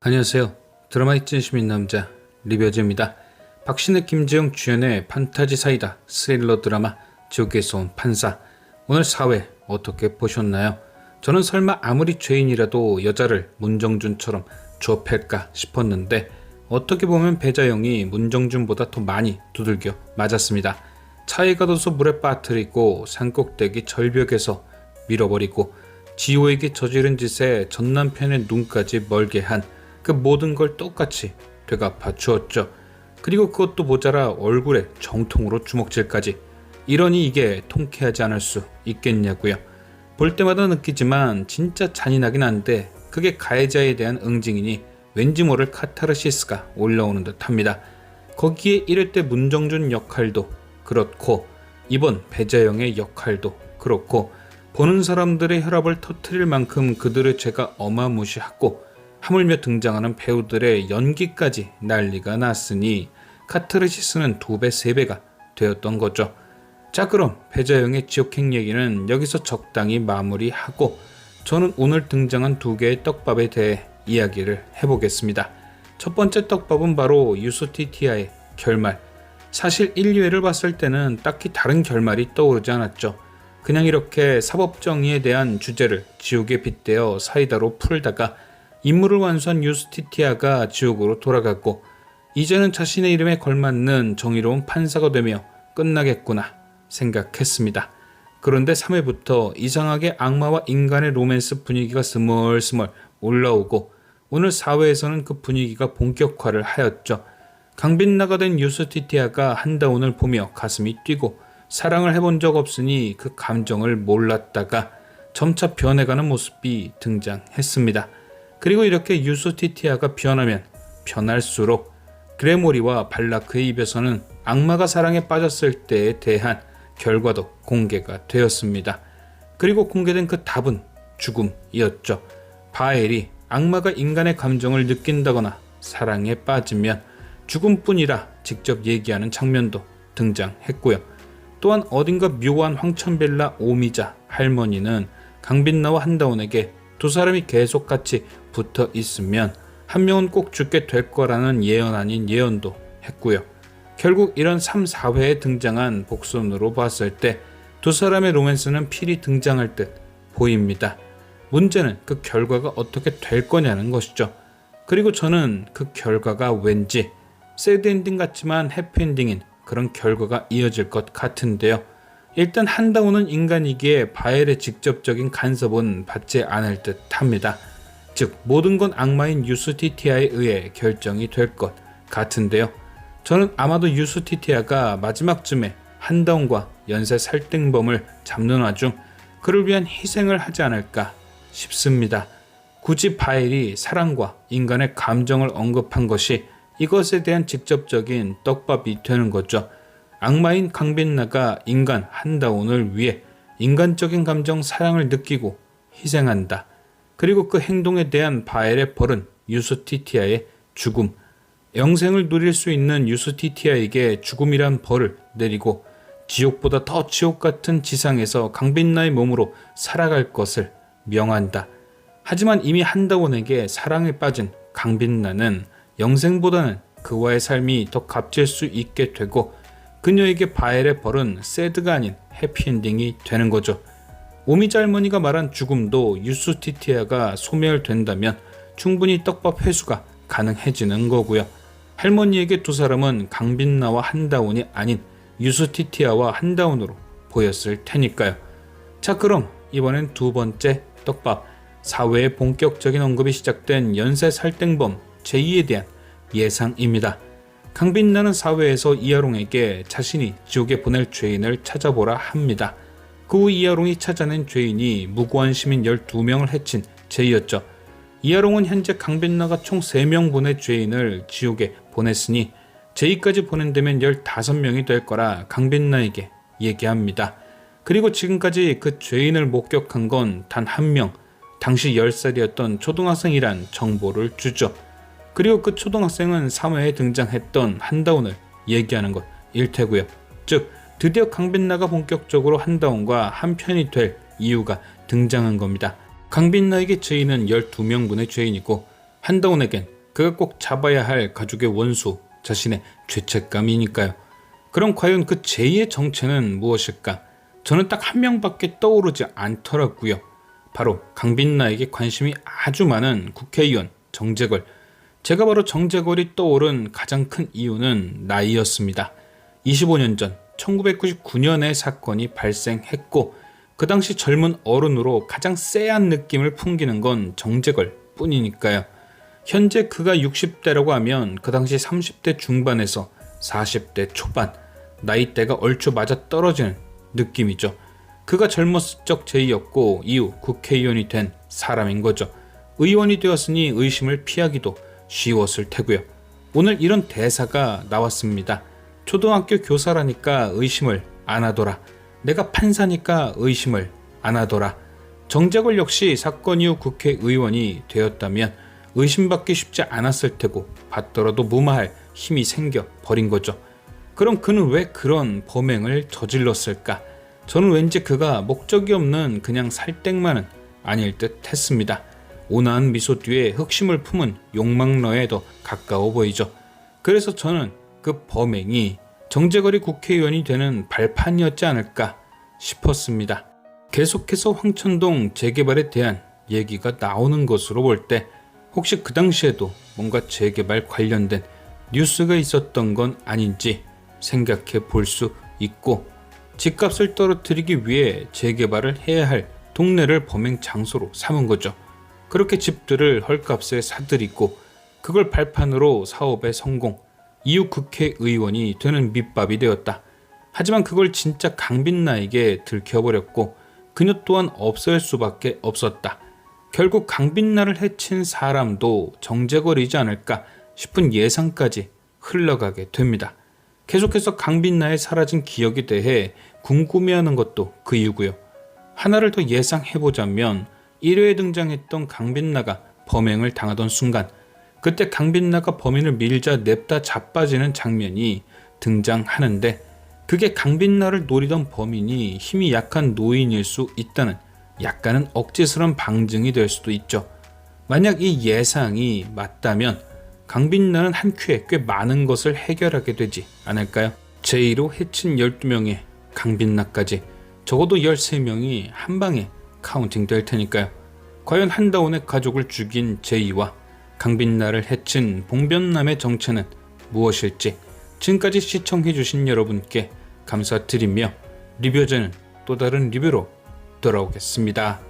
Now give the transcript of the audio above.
안녕하세요. 드라마의 찐시민 남자 리뷰어즈입니다. 박신혜 김재영 주연의 판타지 사이다 스릴러 드라마 지옥에서 온 판사, 오늘 4회 어떻게 보셨나요? 저는 설마 아무리 죄인이라도 여자를 문정준처럼 조업할까 싶었는데 어떻게 보면 배자영이 문정준보다 더 많이 두들겨 맞았습니다. 차에 가둬서 물에 빠뜨리고 산꼭대기 절벽에서 밀어버리고 지호에게 저지른 짓에 전남편의 눈까지 멀게 한 그 모든 걸 똑같이 되갚아 주었죠. 그리고 그것도 모자라 얼굴에 정통으로 주먹질까지. 이러니 이게 통쾌하지 않을 수 있겠냐고요. 볼 때마다 느끼지만 진짜 잔인하긴 한데 그게 가해자에 대한 응징이니 왠지 모를 카타르시스가 올라오는 듯 합니다. 거기에 이럴 때 문정준 역할도 그렇고 이번 배자영의 역할도 그렇고 보는 사람들의 혈압을 터뜨릴 만큼 그들의 죄가 어마무시하고 하물며 등장하는 배우들의 연기까지 난리가 났으니 카타르시스는 2배, 3배가 되었던 거죠. 자, 그럼 배자영의 지옥행 얘기는 여기서 적당히 마무리하고 저는 오늘 등장한 2개의 떡밥에 대해 이야기를 해보겠습니다. 첫 번째 떡밥은 바로 유스티티아의 결말. 사실 1, 2회를 봤을 때는 딱히 다른 결말이 떠오르지 않았죠. 그냥 이렇게 사법정의에 대한 주제를 지옥에 빗대어 사이다로 풀다가 임무를 완수한 유스티티아가 지옥으로 돌아갔고 이제는 자신의 이름에 걸맞는 정의로운 판사가 되며 끝나겠구나 생각했습니다. 그런데 3회부터 이상하게 악마와 인간의 로맨스 분위기가 스멀스멀 올라오고 오늘 4회에서는 그 분위기가 본격화를 하였죠. 강빛나가 된 유스티티아가 한다운을 보며 가슴이 뛰고 사랑을 해본 적 없으니 그 감정을 몰랐다가 점차 변해가는 모습이 등장했습니다. 그리고 이렇게 유스티티아가 변하면 변할수록 그레모리와 발라크의 입에서는 악마가 사랑에 빠졌을 때에 대한 결과도 공개가 되었습니다. 그리고 공개된 그 답은 죽음이었죠. 바엘이 악마가 인간의 감정을 느낀다거나 사랑에 빠지면 죽음뿐이라 직접 얘기하는 장면도 등장했고요. 또한 어딘가 묘한 황천벨라 오미자 할머니는 강빛나와 한다운에게 두 사람이 계속 같이 붙어 있으면 한 명은 꼭 죽게 될 거라는 예언 아닌 예언도 했고요. 결국 이런 3, 4회에 등장한 복선으로 봤을 때 두 사람의 로맨스는 필히 등장할 듯 보입니다. 문제는 그 결과가 어떻게 될 거냐는 것이죠. 그리고 저는 그 결과가 왠지 새드엔딩 같지만 해피엔딩인 그런 결과가 이어질 것 같은데요. 일단 한다운은 인간이기에 바엘의 직접적인 간섭은 받지 않을 듯 합니다. 즉 모든 건 악마인 유스티티아에 의해 결정이 될 것 같은데요. 저는 아마도 유스티티아가 마지막쯤에 한다운과 연쇄 살땡범을 잡는 와중 그를 위한 희생을 하지 않을까 싶습니다. 굳이 바엘이 사랑과 인간의 감정을 언급한 것이 이것에 대한 직접적인 떡밥이 되는 거죠. 악마인 강빛나가 인간 한다운을 위해 인간적인 감정 사랑을 느끼고 희생한다. 그리고 그 행동에 대한 바엘의 벌은 유스티티아의 죽음. 영생을 누릴 수 있는 유스티티아에게 죽음이란 벌을 내리고 지옥보다 더 지옥 같은 지상에서 강빛나의 몸으로 살아갈 것을 명한다. 하지만 이미 한다운에게 사랑에 빠진 강빛나는 영생보다는 그와의 삶이 더 값질 수 있게 되고 그녀에게 바엘의 벌은 새드가 아닌 해피엔딩이 되는 거죠. 오미자 할머니가 말한 죽음도 유스티티아가 소멸된다면 충분히 떡밥 회수가 가능해지는 거고요. 할머니에게 두 사람은 강빛나와 한다운이 아닌 유스티티아와 한다운으로 보였을 테니까요. 자, 그럼 이번엔 두 번째 떡밥, 4회의 본격적인 언급이 시작된 연쇄 살땡범 제2에 대한 예상입니다. 강빛나는 4회에서 이하롱에게 자신이 지옥에 보낼 죄인을 찾아보라 합니다. 그 후 이하롱이 찾아낸 죄인이 무고한 시민 12명을 해친 제이였죠. 이하롱은 현재 강빛나가 총 3명 보낼 죄인을 지옥에 보냈으니 제이까지 보낸다면 15명이 될 거라 강빛나에게 얘기합니다. 그리고 지금까지 그 죄인을 목격한 건 단 1명, 당시 10살이었던 초등학생이란 정보를 주죠. 그리고 그 초등학생은 3회에 등장했던 한다운을 얘기하는 것일 테고요. 즉 드디어 강빛나가 본격적으로 한다운과 한편이 될 이유가 등장한 겁니다. 강빛나에게 죄인은 12명분의 죄인이고 한다운에겐 그가 꼭 잡아야 할 가족의 원수, 자신의 죄책감이니까요. 그럼 과연 그 제2의 정체는 무엇일까? 저는 딱 한 명밖에 떠오르지 않더라고요. 바로 강빛나에게 관심이 아주 많은 국회의원 정재걸. 제가 바로 정재걸이 떠오른 가장 큰 이유는 나이였습니다. 25년 전 1999년에 사건이 발생했고 그 당시 젊은 어른으로 가장 쎄한 느낌을 풍기는 건 정재걸 뿐이니까요. 현재 그가 60대라고 하면 그 당시 30대 중반에서 40대 초반, 나이대가 얼추 맞아 떨어지는 느낌이죠. 그가 젊었을 적 제2였고 이후 국회의원이 된 사람인 거죠. 의원이 되었으니 의심을 피하기도 쉬웠을 테고요. 오늘 이런 대사가 나왔습니다. 초등학교 교사라니까 의심을 안 하더라. 내가 판사니까 의심을 안 하더라. 정재걸 역시 사건 이후 국회의원이 되었다면 의심받기 쉽지 않았을 테고 받더라도 무마할 힘이 생겨 버린 거죠. 그럼 그는 왜 그런 범행을 저질렀을까? 저는 왠지 그가 목적이 없는 그냥 살땡만은 아닐 듯 했습니다. 온화한 미소 뒤에 흑심을 품은 욕망러에 더 가까워 보이죠. 그래서 저는 그 범행이 정재걸이 국회의원이 되는 발판이었지 않을까 싶었습니다. 계속해서 황천동 재개발에 대한 얘기가 나오는 것으로 볼 때 혹시 그 당시에도 뭔가 재개발 관련된 뉴스가 있었던 건 아닌지 생각해 볼 수 있고, 집값을 떨어뜨리기 위해 재개발을 해야 할 동네를 범행 장소로 삼은 거죠. 그렇게 집들을 헐값에 사들이고 그걸 발판으로 사업에 성공, 이후 국회의원이 되는 밑밥이 되었다. 하지만 그걸 진짜 강빛나에게 들켜버렸고 그녀 또한 없을 수밖에 없었다. 결국 강빛나를 해친 사람도 정재걸이지 않을까 싶은 예상까지 흘러가게 됩니다. 계속해서 강빛나의 사라진 기억에 대해 궁금해하는 것도 그 이유고요. 하나를 더 예상해보자면 1회에 등장했던 강빛나가 범행을 당하던 순간, 그때 강빛나가 범인을 밀자 냅다 자빠지는 장면이 등장하는데 그게 강빛나를 노리던 범인이 힘이 약한 노인일 수 있다는 약간은 억지스러운 방증이 될 수도 있죠. 만약 이 예상이 맞다면 강빛나는 한 큐에 꽤 많은 것을 해결하게 되지 않을까요? 제2로 해친 12명의 강빛나까지 적어도 13명이 한 방에 카운팅 될 테니까요. 과연 한다운의 가족을 죽인 제2와 강빛나를 해친 봉변남의 정체는 무엇일지 지금까지 시청해주신 여러분께 감사드리며 리뷰저는 또 다른 리뷰로 돌아오겠습니다.